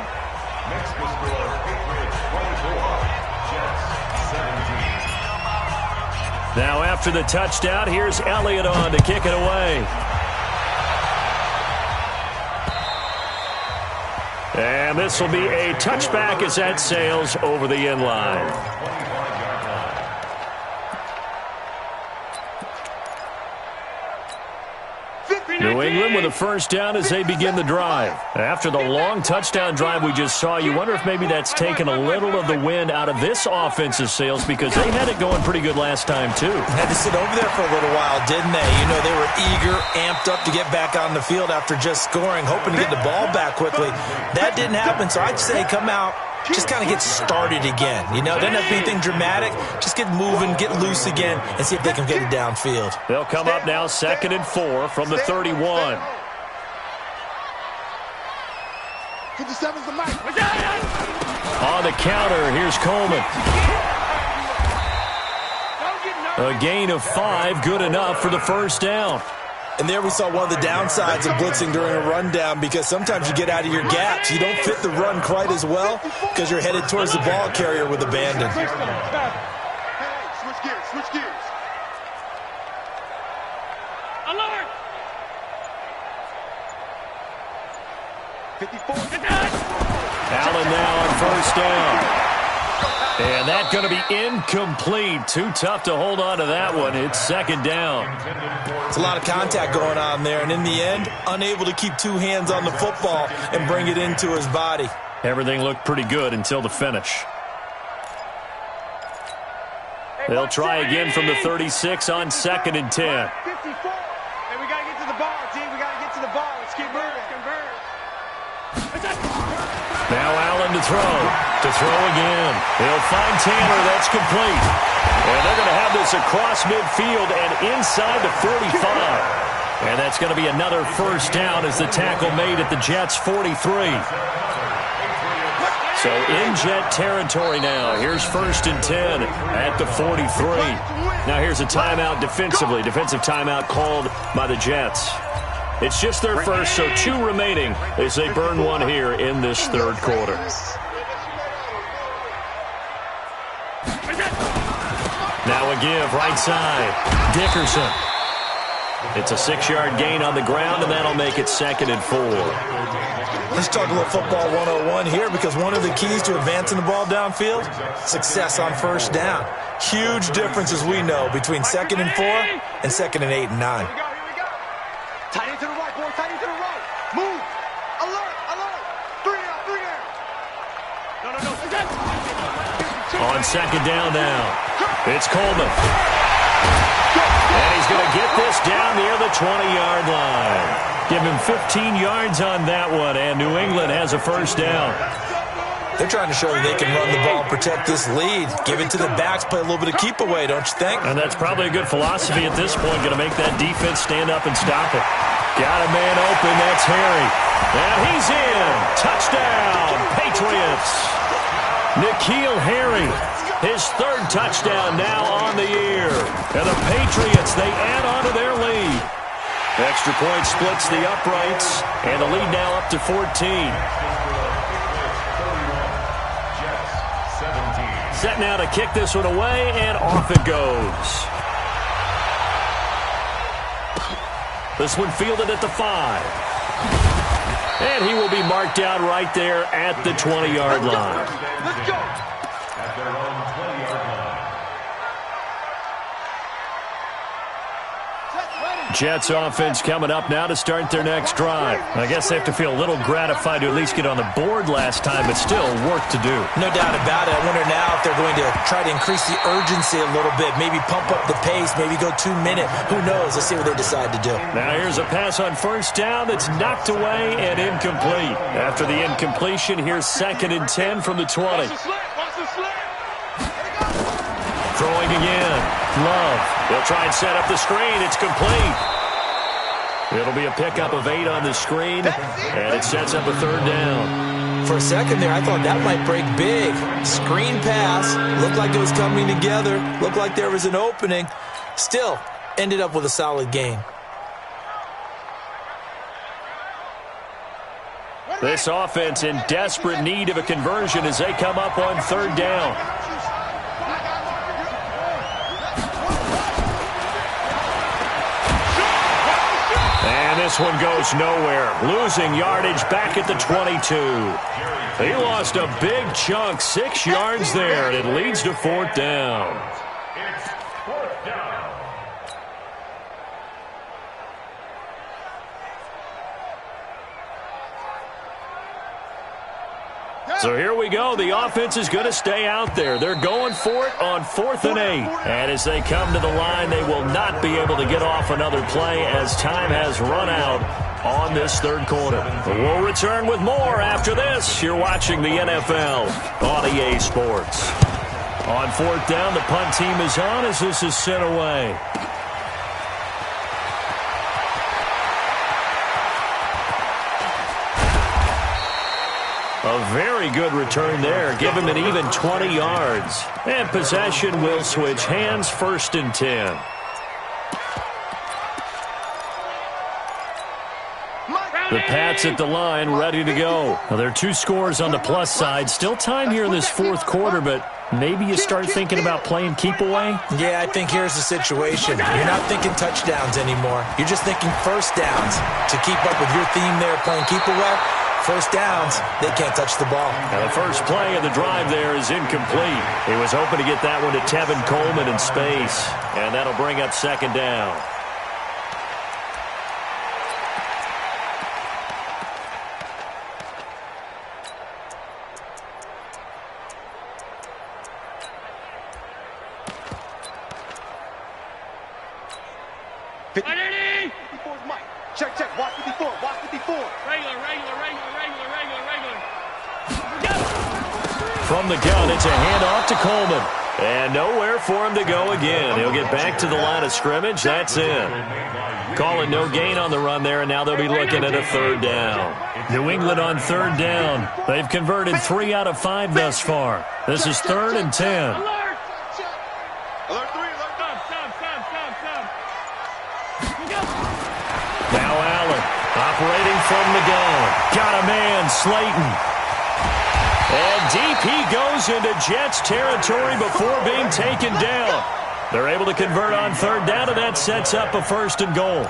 Now after the touchdown, here's Elliott on to kick it away. And this will be a touchback as that sails over the end line. New England with a first down as they begin the drive. After the long touchdown drive we just saw, you wonder if maybe that's taken a little of the wind out of this offensive sails because they had it going pretty good last time, too. Had to sit over there for a little while, didn't they? You know, they were eager, amped up to get back on the field after just scoring, hoping to get the ball back quickly. That didn't happen, so I'd say come out, just kind of get started again. You know, doesn't have to be anything dramatic. Just get moving, get loose again, and see if they can get it downfield. They'll come up now 2nd and 4 from the 31. 57's the mic. On the counter, here's Coleman. A gain of 5, good enough for the first down. And there we saw one of the downsides of blitzing during a rundown because sometimes you get out of your gaps. You don't fit the run quite as well because you're headed towards the ball carrier with abandon. Hey, switch gears, switch gears. Alert! 54. Allen now on first down. And that's going to be incomplete. Too tough to hold on to that one. It's 2nd down. It's a lot of contact going on there. And in the end, unable to keep 2 hands on the football and bring it into his body. Everything looked pretty good until the finish. They'll try again from the 36 on 2nd and 10. 54. Hey, we got to get to the ball, team. We got to get to the ball. Let's keep moving. Now Allen to throw. To throw again. He'll find Tanner. That's complete. And they're going to have this across midfield and inside the 45. And that's going to be another first down as the tackle made at the Jets' 43. So in Jet territory now. Here's 1st and 10 at the 43. Now here's a timeout defensively. Defensive timeout called by the Jets. It's just their first, so 2 remaining as they burn one here in this 3rd quarter. Now a give, right side. Dickerson. It's a 6-yard gain on the ground, and that'll make it 2nd and 4. Let's talk a little football 101 here because one of the keys to advancing the ball downfield, success on first down. Huge difference, as we know, between 2nd and 4 and 2nd and 8 and 9. Tight end to the right, boy. Tight end to the right. Move. Alert, alert. 3 down, 3 down. No. On 2nd down now. It's Coleman. And he's going to get this down near the 20-yard line. Give him 15 yards on that one, and New England has a first down. They're trying to show that they can run the ball and protect this lead. Give it to the backs, play a little bit of keep away, don't you think? And that's probably a good philosophy at this point, going to make that defense stand up and stop it. Got a man open, that's Harry. And he's in. Touchdown, Patriots. N'Keal Harry, his third touchdown now on the year. And the Patriots, they add on to their lead. Extra point splits the uprights, and the lead now up to 14. Set now to kick this one away, and off it goes. This one fielded at the 5. And he will be marked down right there at the 20-yard line. Let's go. At their own 20-yard line. Jets offense coming up now to start their next drive. I guess they have to feel a little gratified to at least get on the board last time, but still work to do. No doubt about it. I wonder now if they're going to try to increase the urgency a little bit, maybe pump up the pace, maybe go 2 minute. Who knows? Let's see what they decide to do. Now here's a pass on first down that's knocked away and incomplete. After the incompletion, here's 2nd and 10 from the 20. Watch the slip. Throwing again. Love. They'll try and set up the screen. It's complete. It'll be a pickup of 8 on the screen, and it sets up a 3rd down. For a second there, I thought that might break big. Screen pass. Looked like it was coming together. Looked like there was an opening. Still, ended up with a solid gain. This offense in desperate need of a conversion as they come up on 3rd down. This one goes nowhere. Losing yardage back at the 22. He lost a big chunk, 6 yards there, and it leads to 4th down. It's 4th down. So here we go. The offense is going to stay out there. They're going for it on 4th and 8. And as they come to the line, they will not be able to get off another play as time has run out on this 3rd quarter. We'll return with more after this. You're watching the NFL on EA Sports. On 4th down, the punt team is on as this is sent away. A very good return there. Give him an even 20 yards. And possession will switch hands, 1st and 10. The Pats at the line, ready to go. Now, there are 2 scores on the plus side. Still time here in this 4th quarter, but maybe you start thinking about playing keep away? Yeah, I think here's the situation. You're not thinking touchdowns anymore. You're just thinking 1st downs. To keep up with your theme there, playing keep away, 1st downs, they can't touch the ball. Now the first play of the drive there is incomplete. He was hoping to get that one to Tevin Coleman in space, and that'll bring up 2nd down. Check. Watch 54. Regular. From the gun, it's a handoff to Coleman. And nowhere for him to go again. He'll get back to the line of scrimmage. That's in. Calling no gain on the run there, and now they'll be looking at a 3rd down. New England on 3rd down. They've converted 3 out of 5 thus far. This is 3rd and 10. Alert 3. Now Allen operating from the gun. Got a man, Slayton. And deep he goes into Jets territory before being taken down. They're able to convert on 3rd down, and that sets up a 1st and goal.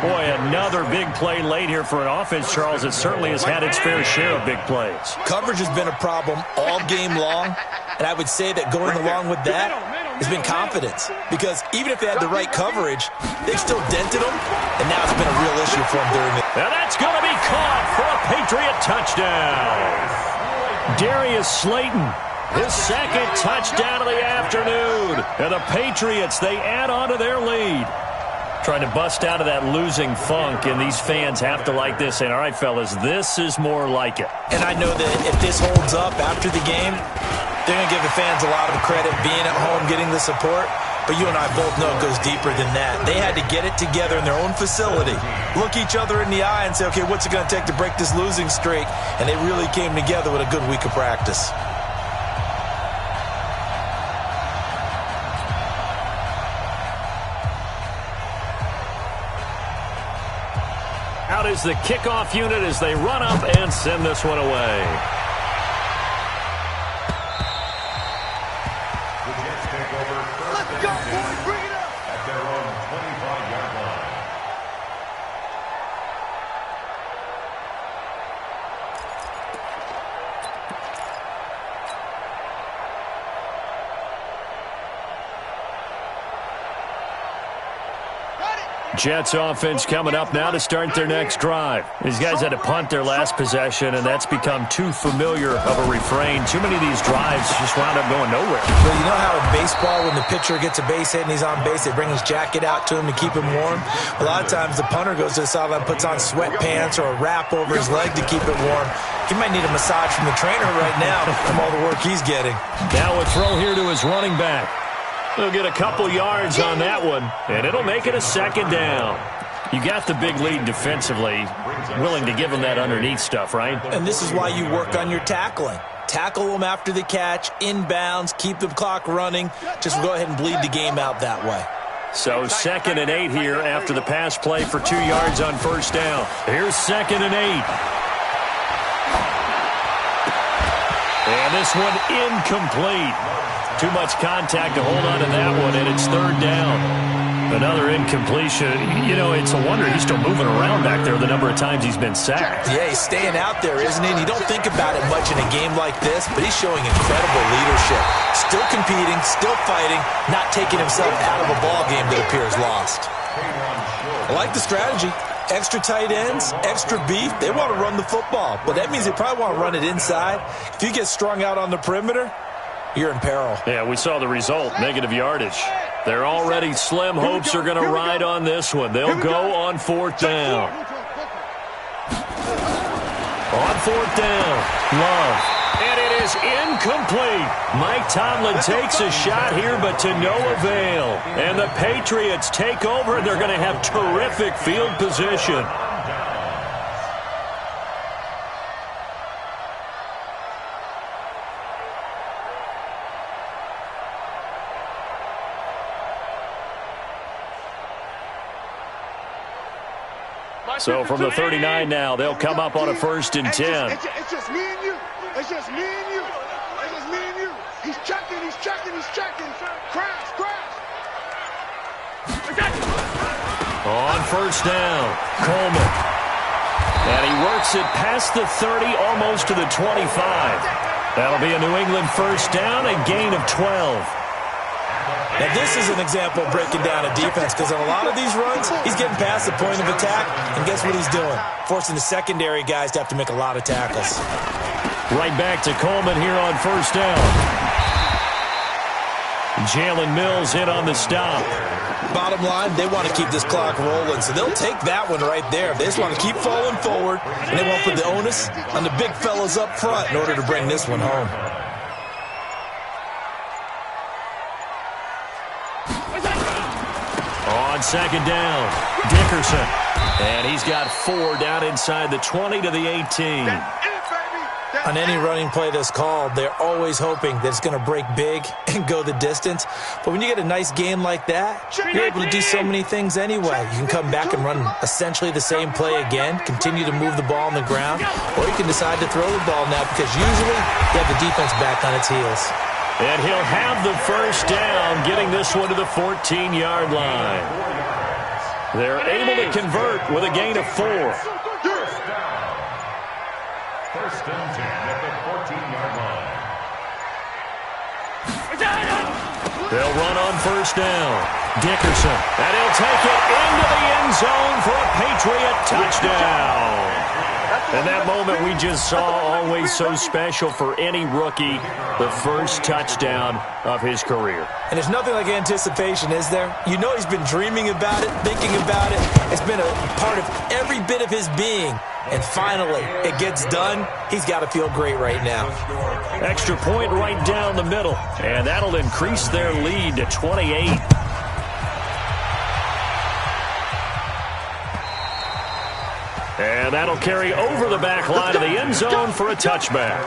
Boy, another big play late here for an offense, Charles, that certainly has had its fair share of big plays. Coverage has been a problem all game long, and I would say that going along with that has been confidence. Because even if they had the right coverage, they've still dented them, and now it's been a real issue for them during the... Now that's going to be caught for a Patriot touchdown. Darius Slayton, his 2nd touchdown of the afternoon. And the Patriots, they add on to their lead. Trying to bust out of that losing funk, and these fans have to like this. And, all right, fellas, this is more like it. And I know that if this holds up after the game, they're going to give the fans a lot of credit being at home, getting the support. But you and I both know it goes deeper than that. They had to get it together in their own facility, look each other in the eye and say, okay, what's it going to take to break this losing streak? And they really came together with a good week of practice. Out is the kickoff unit as they run up and send this one away. The Jets take over first and 10 Bring it up. at their own 25-yard line. Jets offense coming up now to start their next drive. These guys had to punt their last possession, and that's become too familiar of a refrain. Too many of these drives just wound up going nowhere. Well, you know how in baseball, when the pitcher gets a base hit and he's on base, they bring his jacket out to him to keep him warm? A lot of times the punter goes to the sideline, puts on sweatpants or a wrap over his leg to keep it warm. He might need a massage from the trainer right now from all the work he's getting. Now a throw here to his running back. He'll get a couple yards on that one, and it'll make it a second down. You got the big lead defensively, willing to give him that underneath stuff, right? And this is why you work on your tackling. Tackle them after the catch, inbounds, keep the clock running. Just go ahead and bleed the game out that way. So 2nd and 8 here after the pass play for 2 yards on first down. Here's 2nd and 8. And this one incomplete. Too much contact to hold on to that one, and it's 3rd down. Another incompletion. You know, it's a wonder he's still moving around back there the number of times he's been sacked. Yeah, he's staying out there, isn't he? And you don't think about it much in a game like this, but he's showing incredible leadership. Still competing, still fighting, not taking himself out of a ball game that appears lost. I like the strategy. Extra tight ends, extra beef. They want to run the football, but that means they probably want to run it inside. If you get strung out on the perimeter, you're in peril. Yeah, we saw the result, negative yardage. They're already slim hopes are going to ride on this one. They'll go on 4th down. On 4th down, Love. And it is incomplete. Mike Tomlin takes a shot here, but to no avail. And the Patriots take over. They're going to have terrific field position. So from the 39 now, they'll come up on a 1st and 10. It's just me and you. It's just me and you. It's just me and you. He's checking. Crash. On 1st down, Coleman. And he works it past the 30, almost to the 25. That'll be a New England 1st down, a gain of 12. Now, this is an example of breaking down a defense, because on a lot of these runs, he's getting past the point of attack, and guess what he's doing? Forcing the secondary guys to have to make a lot of tackles. Right back to Coleman here on 1st down. Jalen Mills in on the stop. Bottom line, they want to keep this clock rolling, so they'll take that one right there. They just want to keep falling forward, and they won't put the onus on the big fellas up front in order to bring this one home. On 2nd down, Dickerson. And he's got 4 down inside the 20 to the 18. On any running play that's called, they're always hoping that it's going to break big and go the distance. But when you get a nice game like that, you're able to do so many things anyway. You can come back and run essentially the same play again, continue to move the ball on the ground, or you can decide to throw the ball now because usually you have the defense back on its heels. And he'll have the 1st down, getting this one to the 14-yard line. They're able to convert with a gain of 4. 1st and 10 at the 14-yard line. They'll run on 1st down. Dickerson. And he'll take it into the end zone for a Patriot touchdown. And that moment we just saw, always so special for any rookie, the first touchdown of his career. And there's nothing like anticipation, is there? You know he's been dreaming about it, thinking about it. It's been a part of every bit of his being. And finally, it gets done. He's got to feel great right now. Extra point right down the middle. And that'll increase their lead to 28. And that'll carry over the back line of the end zone for a touchback.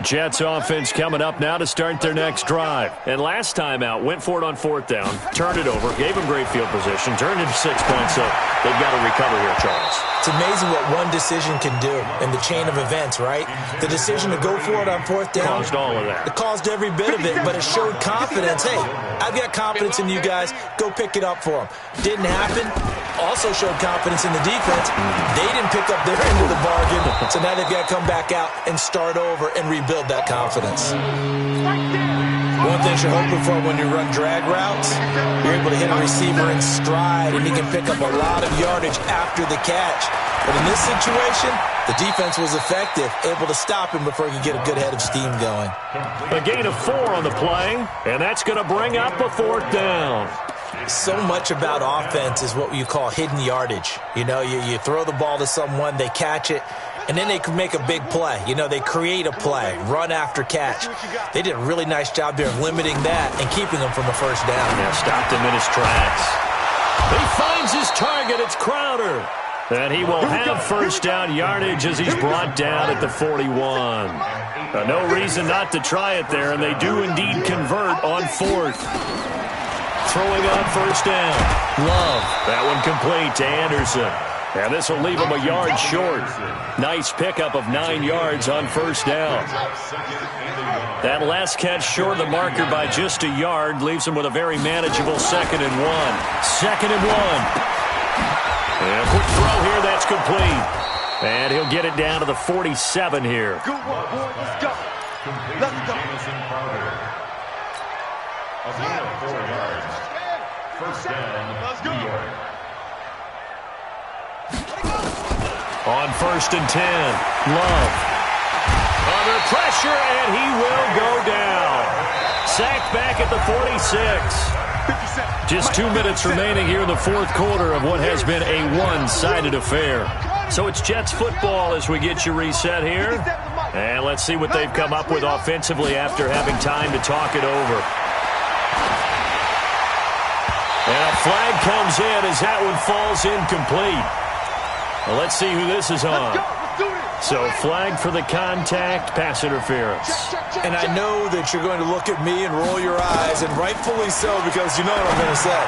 Jets offense coming up now to start their next drive. And last time out, went for it on fourth down, turned it over, gave them great field position, turned into 6 points, so they've got to recover here, Charles. It's amazing what one decision can do in the chain of events, right? The decision to go for it on fourth down. Caused all of that. It caused every bit of it, but it showed confidence. Hey, I've got confidence in you guys. Go pick it up for them. Didn't happen. Also showed confidence in the defense. They didn't pick up their end of the bargain, so now they've got to come back out and start over and rebuild that confidence. One thing you're hoping for when you run drag routes, you're able to hit a receiver in stride, and he can pick up a lot of yardage after the catch. But in this situation, the defense was effective, able to stop him before he could get a good head of steam going. A gain of 4 on the play, and that's going to bring up a fourth down. So much about offense is what you call hidden yardage. You know, you throw the ball to someone, they catch it, and then they can make a big play. You know, they create a play, run after catch. They did a really nice job there of limiting that and keeping him from a first down. Yeah, stopped him in his tracks. He finds his target. It's Crowder. And he will have first down yardage as he's brought down at the 41. No reason not to try it there, and they do indeed convert on fourth. Throwing on first down. Love. That one complete to Anderson. And this will leave him a yard short. Nice pickup of 9 yards on first down. That last catch short of the marker by just a yard leaves him with a very manageable 2nd and 1. 2nd and 1. And a quick throw here. That's complete. And he'll get it down to the 47 here. Good one, boy. Let's go. Let's go. A gain of 4 yards. First down, Let's go. On 1st and 10, Love. Under pressure, and he will go down. Sacked back at the 46. Just 2 minutes remaining here in the fourth quarter of what has been a one-sided affair. So it's Jets football as we get you reset here. And let's see what they've come up with offensively after having time to talk it over. And a flag comes in as that one falls incomplete. Well, let's see who this is on. So flag for the contact, pass interference. And I know that you're going to look at me and roll your eyes, and rightfully so, because you know what I'm going to say.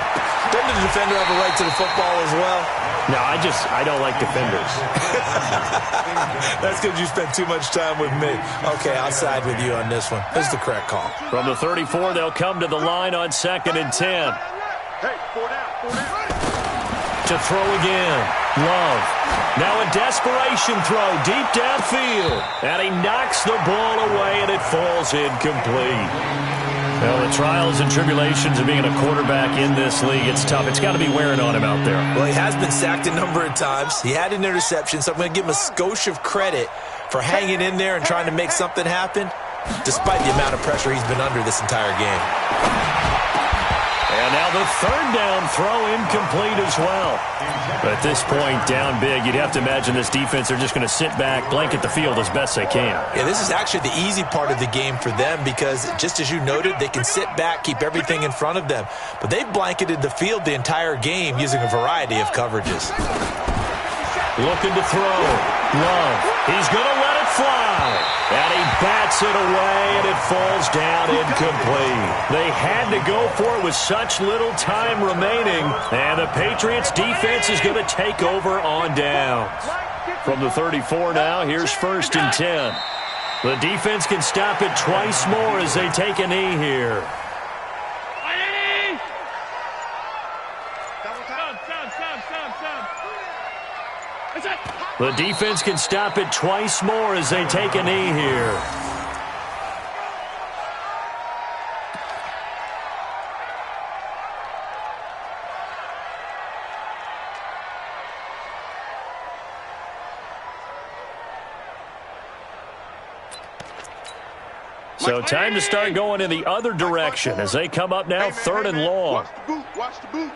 Doesn't the defender have a right to the football as well? No, I don't like defenders. That's because you spent too much time with me. Okay, I'll side with you on this one. This is the correct call. From the 34, they'll come to the line on 2nd and 10. Hey, 4 down. To throw again. Love. Now a desperation throw deep downfield. And he knocks the ball away, and it falls incomplete. Well, the trials and tribulations of being a quarterback in this league, it's tough. It's got to be wearing on him out there. Well, he has been sacked a number of times. He had an interception, so I'm going to give him a skosh of credit for hanging in there and trying to make something happen, despite the amount of pressure he's been under this entire game. And now the 3rd down throw incomplete as well. But at this point, down big, you'd have to imagine this defense, they're just going to sit back, blanket the field as best they can. Yeah, this is actually the easy part of the game for them because, just as you noted, they can sit back, keep everything in front of them. But they've blanketed the field the entire game using a variety of coverages. Looking to throw. Love. He's going to let it fly. And he bats it away, and it falls down incomplete. They had to go for it with such little time remaining. And the Patriots defense is going to take over on downs. From the 34 now, here's 1st and 10. The defense can stop it twice more as they take a knee here. The defense can stop it twice more as they take a knee here. So time to start going in the other direction as they come up now, 3rd and long. Watch the boot. Watch the boot.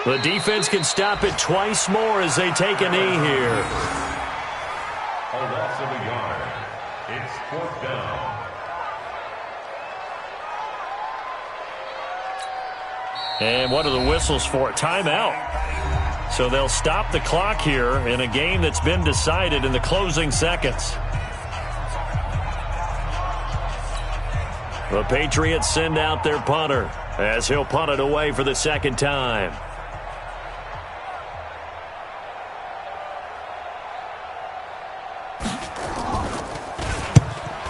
The defense can stop it twice more as they take a knee here. A loss of a yard. It's 4th down. And what are the whistles for? Timeout. So they'll stop the clock here in a game that's been decided in the closing seconds. The Patriots send out their punter as he'll punt it away for the second time.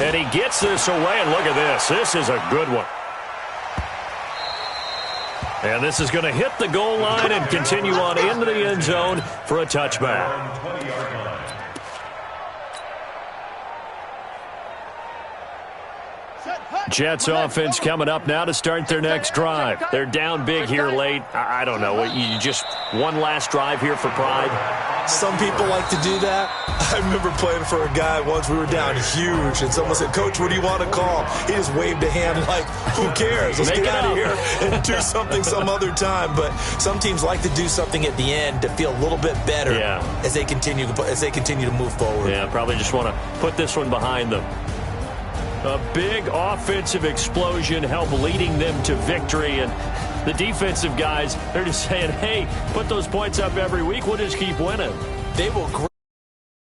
And he gets this away, and look at this. This is a good one. And this is going to hit the goal line and continue on into the end zone for a touchback. Jets offense coming up now to start their next drive. They're down big here late. I don't know. You just one last drive here for pride? Some people like to do that. I remember playing for a guy once. We were down huge, and someone said, "Coach, what do you want to call?" He just waved a hand like, who cares? Let's get out of here and do something some other time. But some teams like to do something at the end to feel a little bit better as they continue to move forward. Yeah, probably just want to put this one behind them. A big offensive explosion helped leading them to victory, and the defensive guys, they're just saying, hey, put those points up every week. We'll just keep winning. They will